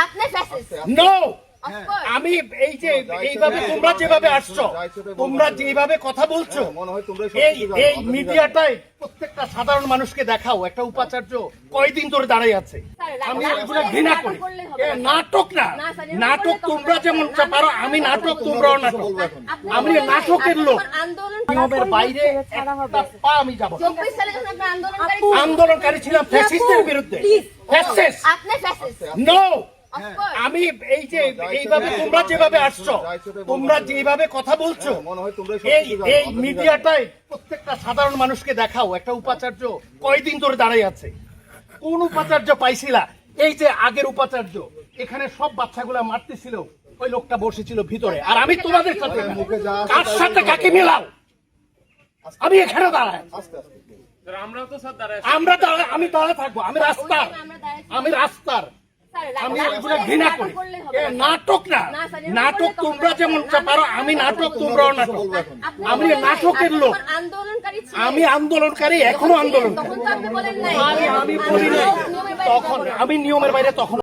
আপনি fascist. No, Of course. আমি এই যে এইভাবে তোমরা যেভাবে আসছো, তোমরা যেভাবে কথা বলছো, এই মিডিয়াটাই প্রত্যেকটা সাধারণ মানুষকে দেখাও একটা উপাচার্য কয়দিন ধরে দাঁড়াই আছে। আমি এগুলো ঘৃণা করি। নাটক না, নাটক তোমরা যেমন পারো, আমি নাটক, তোমরাও নাটক। আমি নাটকের লোক, নিয়মের বাইরে একটা পা আমি যাব। 24 সালে যখন আপনি আন্দোলনকারী ছিলাম ফ্যাসিস্টের বিরুদ্ধে। ফ্যাসিস্ট, আপনি ফ্যাসিস্ট। নো। Of course. আমি এই যে এইভাবে তোমরা যেভাবে আসছো, তোমরা যেভাবে কথা বলছো, এই মিডিয়াটাই প্রত্যেকটা সাধারণ মানুষকে দেখাও একটা উপাচার্য কয়দিন ধরে দাঁড়াই আছে। কোন উপাচার্য পাইছিলা? এই যে আগের উপাচার্য, এখানে সব বাচ্চাগুলা মারতেছিল, ওই লোকটা বসেছিল ভিতরে। আর আমি তোমাদের সাথে কার সাথে কাকে মেলাও? আমি এখানে দাঁড়াই, আমি দাঁড়া থাকবো। আমি রাস্তার আমি এগুলো ঘৃণা করি। নাটক না, নাটক তোমরা যেমন পারো, আমি নাটক, তোমরাও নাটক। আমি নাটকের লোক, আমি আন্দোলনকারী, এখনো আন্দোলন। আমি বলি নাই তখন, আমি নিয়মের বাইরে তখন